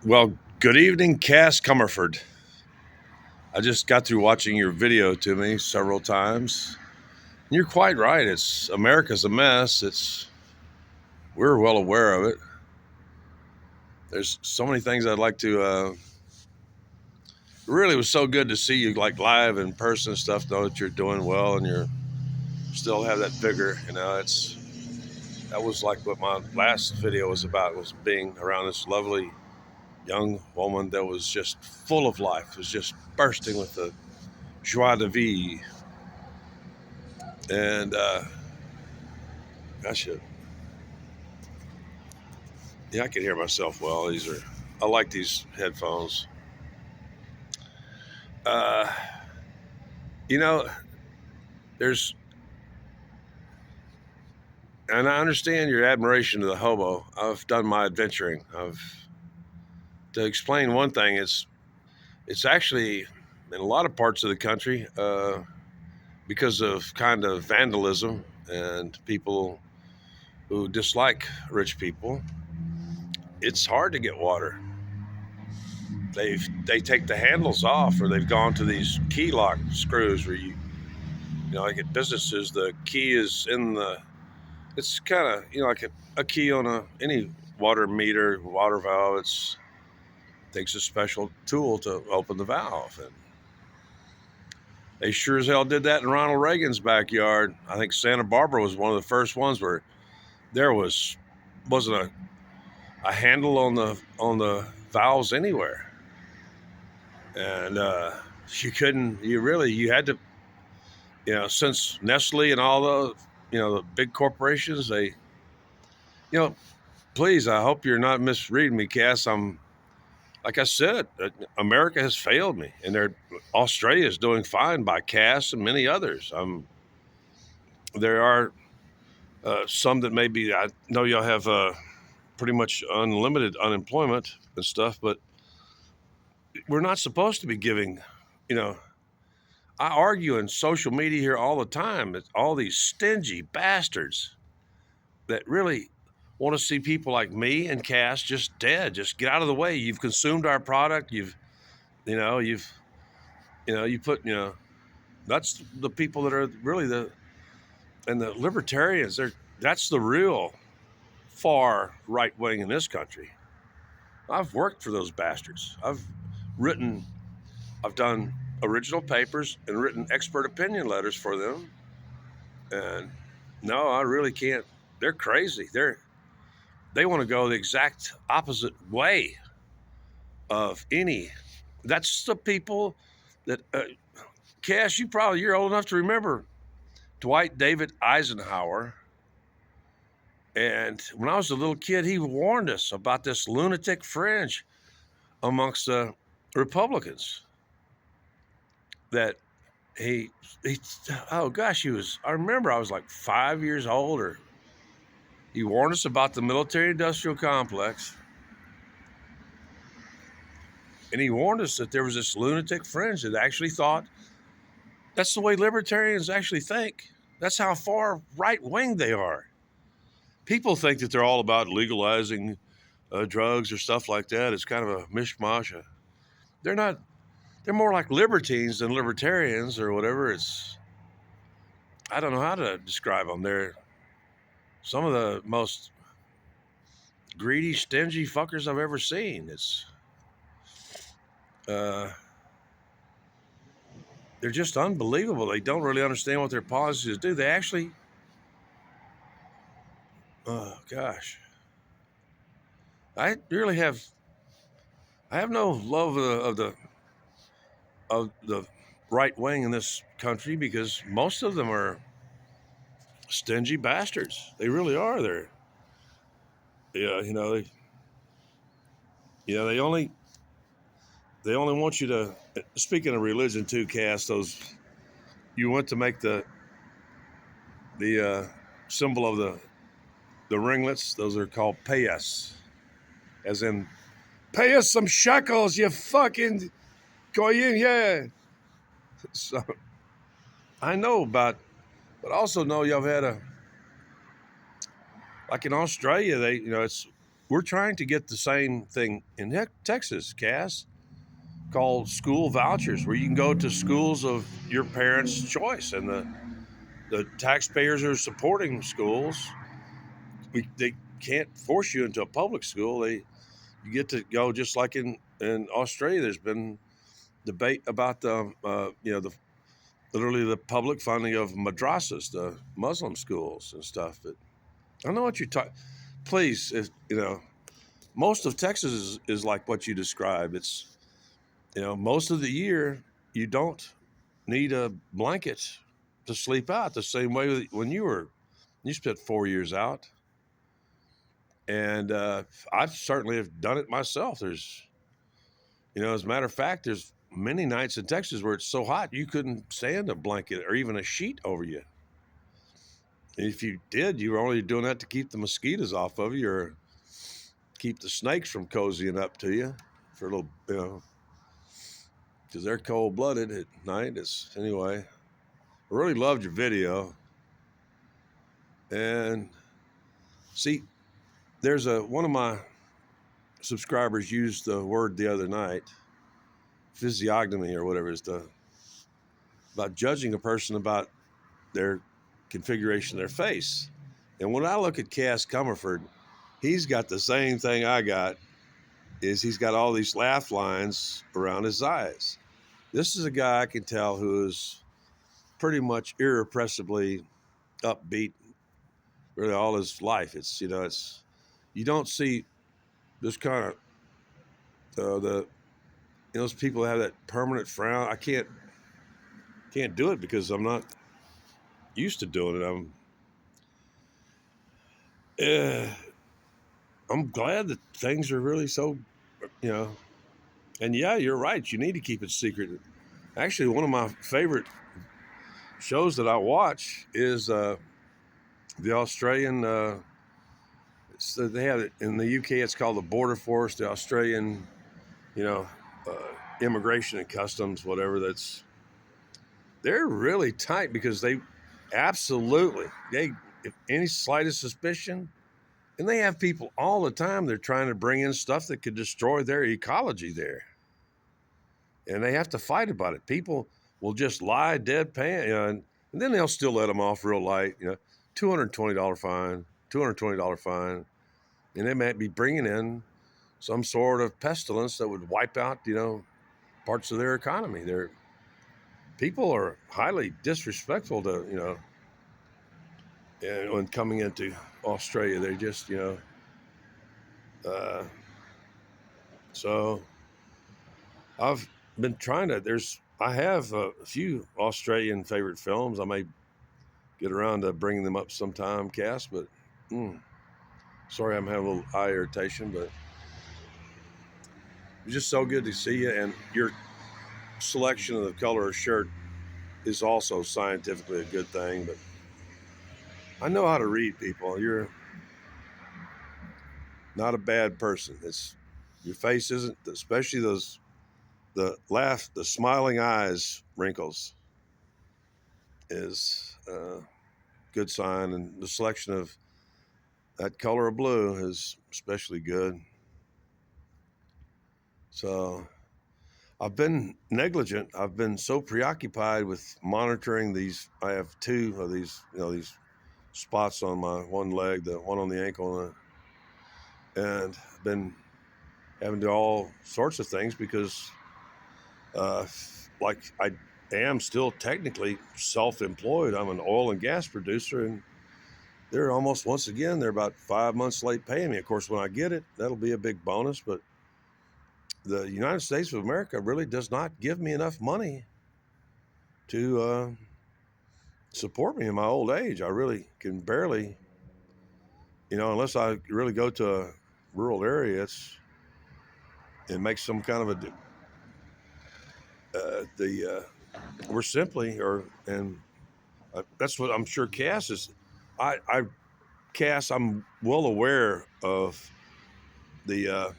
Well, good evening, Cass Comerford. I just got through watching your video to me several times. You're quite right. It's America's a mess. We're well aware of it. There's so many things I'd like to. Really was so good to see you like live in person and stuff. Know that you're doing well and you're still have that vigor. It's that was like what my last video was about, was being around this lovely young woman that was just full of life, was just bursting with the joie de vivre. And gosh, yeah, I can hear myself well. I like these headphones. Uh, you know, there's, and I understand your admiration of the hobo. I've done my adventuring. To explain one thing, it's actually in a lot of parts of the country, because of kind of vandalism and people who dislike rich people. It's hard to get water. They take the handles off, or they've gone to these key lock screws where like at businesses, the key is in the. It's kind of like a key on any water meter, water valve. Takes a special tool to open the valve, and they sure as hell did that in Ronald Reagan's backyard. I think Santa Barbara was one of the first ones where there wasn't a handle on the valves anywhere, and you couldn't. You had to. Since Nestle and all the big corporations, they you know please, I hope you're not misreading me, Cass. I'm like I said, America has failed me, and Australia is doing fine by Cass and many others. There are some that maybe I know y'all have pretty much unlimited unemployment and stuff, but we're not supposed to be giving. You know, I argue in social media here all the time that all these stingy bastards that really want to see people like me and Cass just dead. Just get out of the way. You've consumed our product. You know, you've, you put, that's the people that are really and the libertarians. That's the real far right wing in this country. I've worked for those bastards. Written, I've done original papers and written expert opinion letters for them. And no, I really can't. They're crazy. They want to go the exact opposite way of any. That's the people that Cash. You're old enough to remember Dwight David Eisenhower. And when I was a little kid, he warned us about this lunatic fringe amongst the Republicans. That he he oh gosh, he was. I remember I was like 5 years old. Or he warned us about the military-industrial complex, and he warned us that there was this lunatic fringe that actually thought that's the way libertarians actually think. That's how far right wing they are. People think that they're all about legalizing drugs or stuff like that. It's kind of a mishmash. They're not. They're more like libertines than libertarians or whatever. I don't know how to describe them. They're some of the most greedy, stingy fuckers I've ever seen. Uh, they're just unbelievable. They don't really understand what their policies do. They actually, oh gosh, I really have. I have no love of the right wing in this country because most of them are stingy bastards. They really are. Yeah, they only want you to. Speaking of religion, too, Cass, those you went to make the symbol of the ringlets. Those are called payas, as in pay us some shekels, you fucking goyim, yeah. So I know about, but also know y'all have had like in Australia, it's we're trying to get the same thing in Texas, Cass, called school vouchers, where you can go to schools of your parents' choice, and the taxpayers are supporting schools. They can't force you into a public school. You get to go, just like in Australia. There's been debate about the literally the public funding of madrasas, the Muslim schools and stuff. But I don't know what you're talking. Please, if most of Texas is like what you described. It's most of the year you don't need a blanket to sleep out the same way when you spent 4 years out. And I certainly have done it myself. As a matter of fact, there's many nights in Texas where it's so hot you couldn't stand a blanket or even a sheet over you. If you did, you were only doing that to keep the mosquitoes off of you or keep the snakes from cozying up to you for a little, because they're cold blooded at night. Anyway. I really loved your video, and see, there's one of my subscribers used the word the other night, physiognomy or whatever, is about judging a person about their configuration of their face. And when I look at Cass Comerford, he's got the same thing I got. Is he's got all these laugh lines around his eyes. This is a guy I can tell who is pretty much irrepressibly upbeat really all his life. It's you don't see this kind of the those people that have that permanent frown. I can't do it because I'm not used to doing it. Uh, I'm glad that things are really so, you know. And yeah, you're right. You need to keep it secret. Actually, one of my favorite shows that I watch is the Australian. So they have it in the UK. It's called the Border Force, the Australian, you know, uh, Immigration and Customs, whatever. They're really tight because they absolutely if any slightest suspicion, and they have people all the time. They're trying to bring in stuff that could destroy their ecology there, and they have to fight about it. People will just lie deadpan, and then they'll still let them off real light. $220 fine, $220 fine, and they might be bringing in some sort of pestilence that would wipe out parts of their economy. Their people are highly disrespectful to and when coming into Australia. They just uh, so I've been trying to. I have a few Australian favorite films. I may get around to bringing them up sometime, Cass. But sorry, I'm having a little eye irritation. But it's just so good to see you, and your selection of the color of shirt is also scientifically a good thing. But I know how to read people. You're not a bad person. It's your face isn't, especially the smiling eyes wrinkles is a good sign, and the selection of that color of blue is especially good. So I've been negligent. I've been so preoccupied with monitoring these. I have two of these spots on my one leg, the one on the ankle, and I've been having to do all sorts of things because, like, I am still technically self-employed. I'm an oil and gas producer, and they're almost once again they're about 5 months late paying me. Of course, when I get it, that'll be a big bonus. But the United States of America really does not give me enough money to support me in my old age. I really can barely, unless I really go to a rural area, it makes some kind of we're simply and that's what I'm sure Cass is. I Cass, I'm well aware of the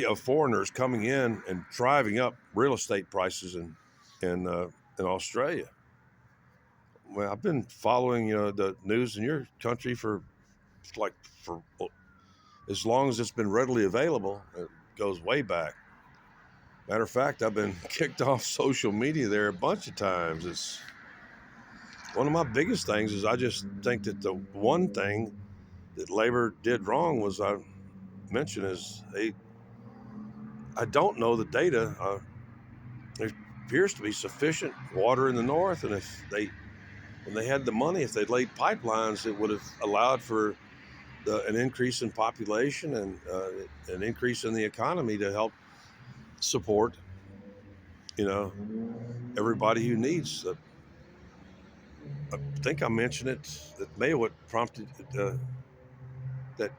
of foreigners coming in and driving up real estate prices in Australia. Well, I've been following the news in your country for like for as long as it's been readily available. It goes way back. Matter of fact, I've been kicked off social media there a bunch of times. It's one of my biggest things is I just think that the one thing that labor did wrong was I mentioned is I don't know the data. There appears to be sufficient water in the north, and if they when they had the money, if they'd laid pipelines, it would have allowed for an increase in population and an increase in the economy to help support, you know, everybody who needs. I think I mentioned it. That may have what prompted that.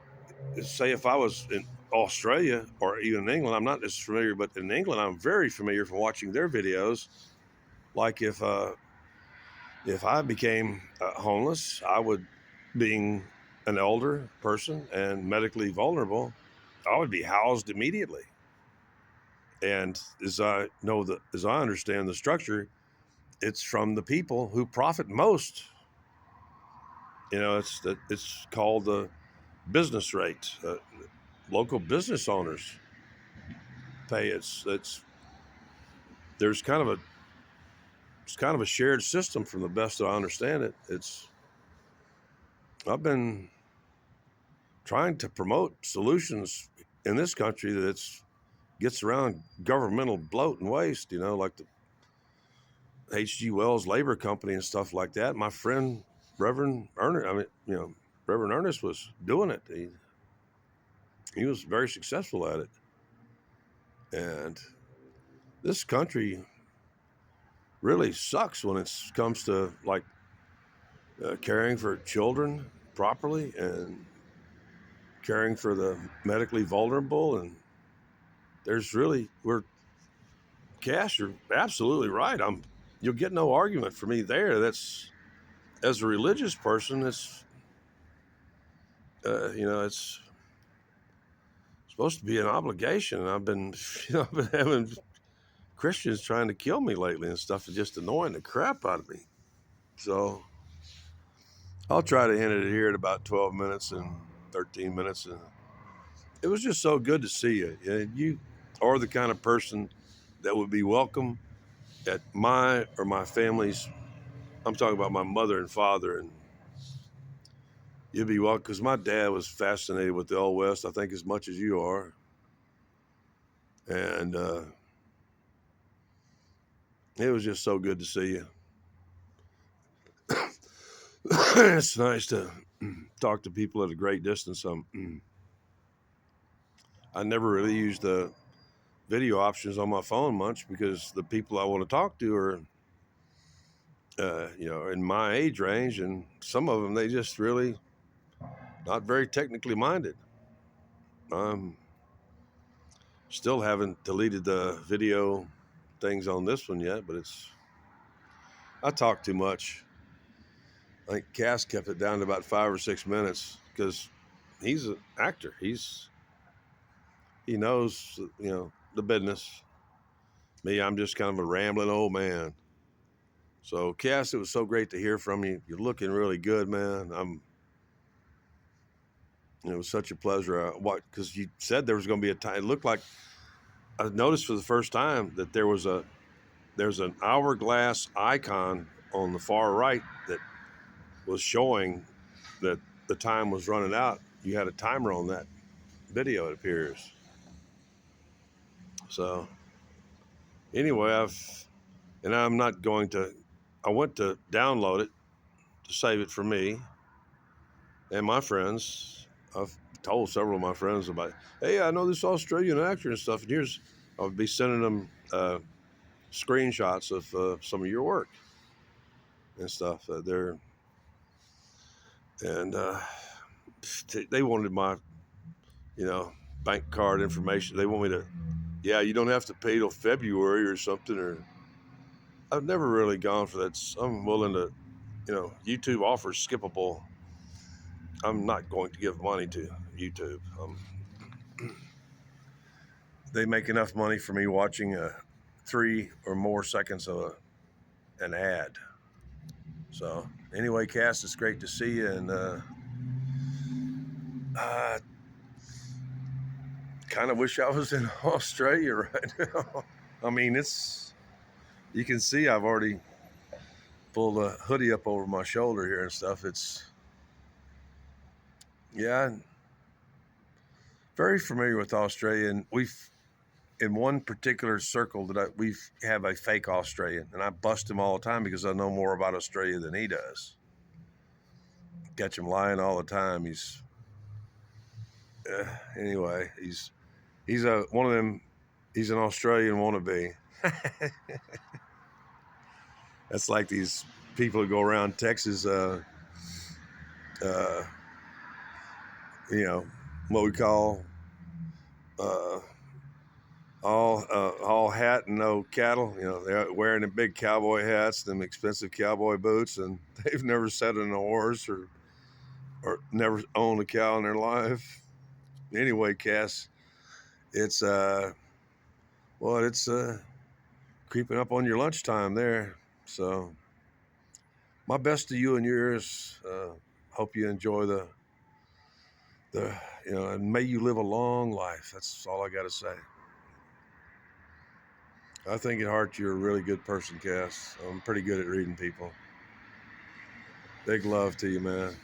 Say if I was in Australia or even in England, I'm not as familiar, but in England, I'm very familiar from watching their videos. Like if I became homeless, I would, being an elder person and medically vulnerable, I would be housed immediately. And as I understand the structure, it's from the people who profit most. It's called the business rate. Local business owners pay. It's there's kind of a it's kind of a shared system from the best that I understand it. I've been trying to promote solutions in this country that gets around governmental bloat and waste, like the H.G. Wells Labor Company and stuff like that. My friend Reverend Ernest, Reverend Ernest was doing it. He was very successful at it. And this country really sucks when it comes to like caring for children properly and caring for the medically vulnerable. And we're Cash, you're absolutely right. You'll get no argument from me there. That's as a religious person, it's supposed to be an obligation. And I've been having Christians trying to kill me lately and stuff, is just annoying the crap out of me. So I'll try to end it here at about 12 minutes and 13 minutes. And it was just so good to see you. You are the kind of person that would be welcome at my family's. I'm talking about my mother and father, and you'd be welcome because my dad was fascinated with the Old West, I think, as much as you are. And it was just so good to see you. It's nice to talk to people at a great distance. I never really use the video options on my phone much because the people I want to talk to are, in my age range, and some of them, they just really not very technically minded. I'm still haven't deleted the video things on this one yet, but I talk too much. I think Cass kept it down to about 5 or 6 minutes because he's an actor. He knows, the business. Me, I'm just kind of a rambling old man. So Cass, it was so great to hear from you. You're looking really good, man. It was such a pleasure. Because you said there was going to be a time. It looked like I noticed for the first time that there's an hourglass icon on the far right that was showing that the time was running out. You had a timer on that video, it appears. So anyway, I'm not going to. I went to download it to save it for me and my friends. I've told several of my friends about it. Hey, I know this Australian actor and stuff, and I'll be sending them screenshots of some of your work and stuff. And they wanted my, you know, bank card information. They want me to, yeah, you don't have to pay till February or something. Or I've never really gone for that. I'm willing to, YouTube offers skippable. I'm not going to give money to YouTube. They make enough money for me watching 3 or more seconds of an ad. So anyway, Cass, it's great to see you, and I kind of wish I was in Australia right now. I mean, you can see I've already pulled a hoodie up over my shoulder here and stuff. Yeah, very familiar with Australia. And in one particular circle we have a fake Australian, and I bust him all the time because I know more about Australia than he does. Catch him lying all the time. Anyway, he's a one of them. He's an Australian wannabe. That's like these people who go around Texas, uh, what we call uh, all hat and no cattle. They're wearing the big cowboy hats, them expensive cowboy boots, and they've never sat in a horse or never owned a cow in their life. Anyway, Cass, it's creeping up on your lunchtime there. So my best to you and yours. Hope you enjoy the and may you live a long life. That's all I got to say. I think at heart you're a really good person, Cass. I'm pretty good at reading people. Big love to you, man.